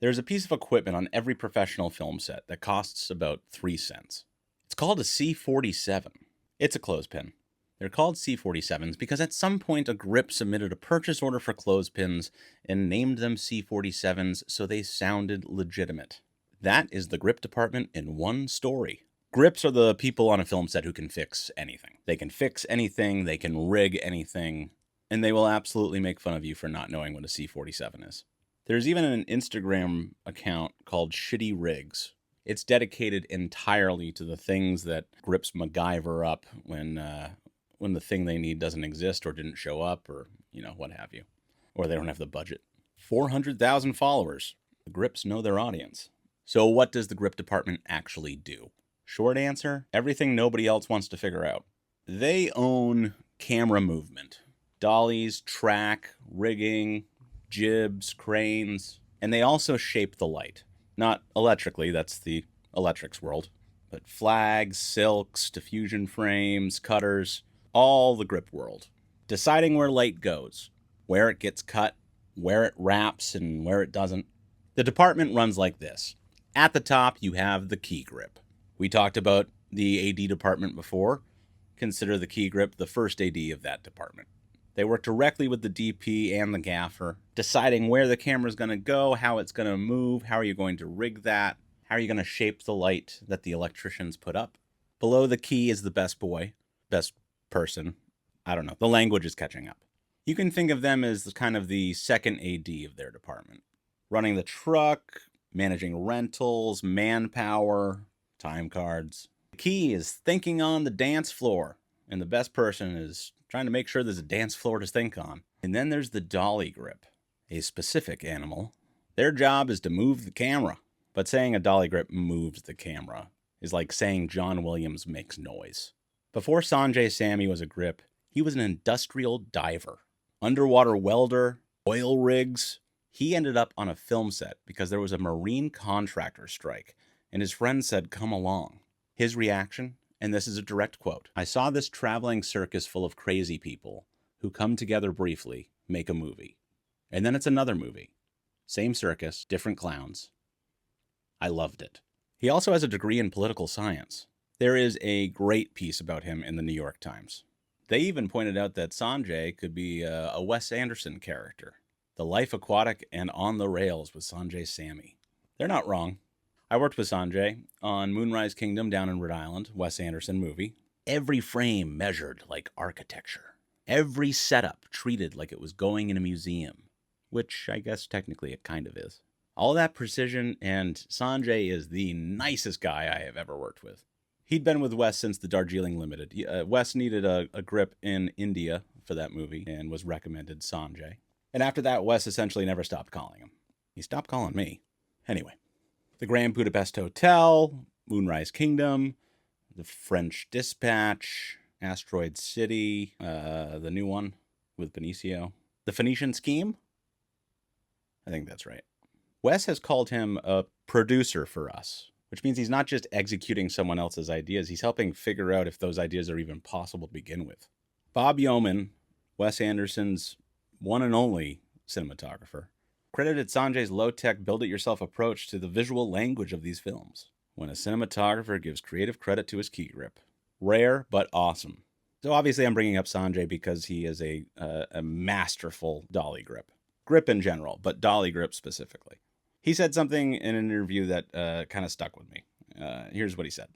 There's a piece of equipment on every professional film set that costs about 3 cents. It's called a C47. It's a clothespin. They're called C47s because at some point a grip submitted a purchase order for clothespins and named them C47s so they sounded legitimate. That is the grip department in one story. Grips are the people on a film set who can fix anything. They can fix anything, they can rig anything, and they will absolutely make fun of you for not knowing what a C47 is. There's even an Instagram account called Shitty Rigs. It's dedicated entirely to the things that grips MacGyver up when the thing they need doesn't exist or didn't show up or, what have you. Or they don't have the budget. 400,000 followers. The grips know their audience. So what does the grip department actually do? Short answer, everything nobody else wants to figure out. They own camera movement. Dollies, track, rigging, jibs, cranes, and they also shape the light. Not electrically, that's the electrics world, but flags, silks, diffusion frames, cutters, all the grip world. Deciding where light goes, where it gets cut, where it wraps, and where it doesn't. The department runs like this. At the top, you have the key grip. We talked about the AD department before. Consider the key grip the first AD of that department. They work directly with the DP and the gaffer, deciding where the camera's going to go, how it's going to move, how are you going to rig that, how are you going to shape the light that the electricians put up. Below the key is the best boy, best person. I don't know. The language is catching up. You can think of them as kind of the second AD of their department. Running the truck, managing rentals, manpower, time cards. The key is thinking on the dance floor, and the best person is trying to make sure there's a dance floor to think on. And then there's the dolly grip, a specific animal. Their job is to move the camera. But saying a dolly grip moves the camera is like saying John Williams makes noise. Before Sanjay Sami was a grip, he was an industrial diver, underwater welder, oil rigs. He ended up on a film set because there was a marine contractor strike, and his friend said, "Come along." His reaction? And this is a direct quote. "I saw this traveling circus full of crazy people who come together briefly, make a movie. And then it's another movie. Same circus, different clowns. I loved it." He also has a degree in political science. There is a great piece about him in the New York Times. They even pointed out that Sanjay could be a Wes Anderson character. The Life Aquatic and On the Rails with Sanjay Sami. They're not wrong. I worked with Sanjay on Moonrise Kingdom down in Rhode Island, Wes Anderson movie. Every frame measured like architecture. Every setup treated like it was going in a museum, which I guess technically it kind of is. All that precision, and Sanjay is the nicest guy I have ever worked with. He'd been with Wes since the Darjeeling Limited. Wes needed a grip in India for that movie and was recommended Sanjay. And after that, Wes essentially never stopped calling him. He stopped calling me. Anyway. The Grand Budapest Hotel, Moonrise Kingdom, the French Dispatch, Asteroid City, the new one with Benicio. The Phoenician Scheme? I think that's right. Wes has called him a producer for us, which means he's not just executing someone else's ideas, he's helping figure out if those ideas are even possible to begin with. Bob Yeoman, Wes Anderson's one and only cinematographer, credited Sanjay's low-tech, build-it-yourself approach to the visual language of these films. When a cinematographer gives creative credit to his key grip. Rare, but awesome. So obviously I'm bringing up Sanjay because he is a masterful dolly grip. Grip in general, but dolly grip specifically. He said something in an interview that kind of stuck with me. Here's what he said.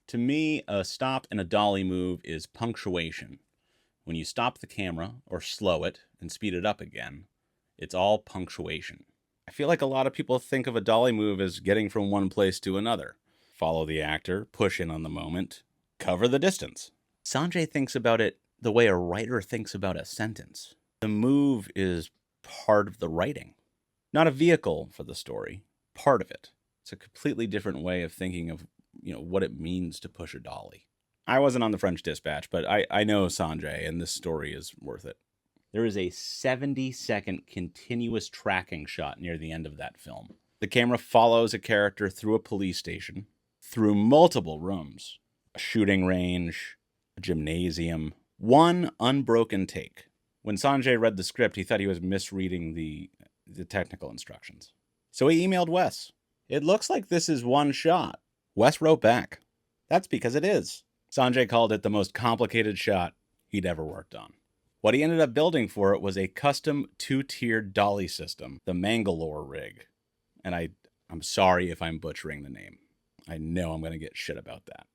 "To me, a stop in a dolly move is punctuation. When you stop the camera, or slow it, and speed it up again, it's all punctuation. I feel like a lot of people think of a dolly move as getting from one place to another. Follow the actor, push in on the moment, cover the distance. Sanjay thinks about it the way a writer thinks about a sentence. The move is part of the writing. Not a vehicle for the story, part of it. It's a completely different way of thinking of, what it means to push a dolly. I wasn't on the French Dispatch, but I know Sanjay, and this story is worth it. There is a 70-second continuous tracking shot near the end of that film. The camera follows a character through a police station, through multiple rooms, a shooting range, a gymnasium, one unbroken take. When Sanjay read the script, he thought he was misreading the technical instructions. So he emailed Wes. It looks like this is one shot. Wes wrote back. That's because it is. Sanjay called it the most complicated shot he'd ever worked on. What he ended up building for it was a custom 2-tiered dolly system, the Mangalore rig. And I'm sorry if I'm butchering the name. I know I'm going to get shit about that.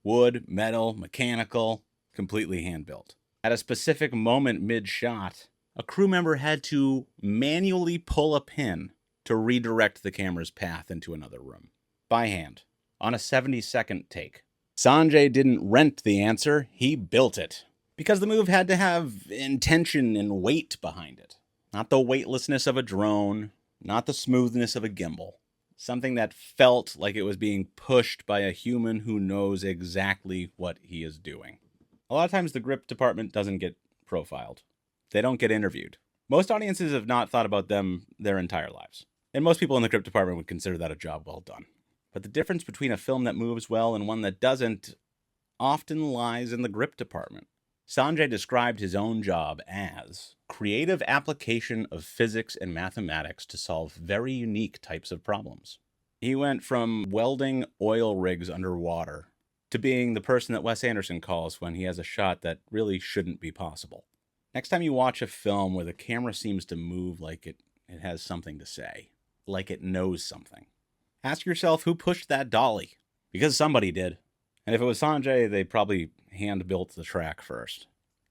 Wood, metal, mechanical, completely hand-built. At a specific moment mid-shot, a crew member had to manually pull a pin to redirect the camera's path into another room. By hand, on a 70-second take. Sanjay didn't rent the answer, he built it. Because the move had to have intention and weight behind it. Not the weightlessness of a drone, not the smoothness of a gimbal. Something that felt like it was being pushed by a human who knows exactly what he is doing. A lot of times the grip department doesn't get profiled. They don't get interviewed. Most audiences have not thought about them their entire lives. And most people in the grip department would consider that a job well done. But the difference between a film that moves well and one that doesn't often lies in the grip department. Sanjay described his own job as creative application of physics and mathematics to solve very unique types of problems. He went from welding oil rigs underwater to being the person that Wes Anderson calls when he has a shot that really shouldn't be possible. Next time you watch a film where the camera seems to move like it has something to say, like it knows something, ask yourself who pushed that dolly, because somebody did. And if it was Sanjay, they probably hand-built the track first.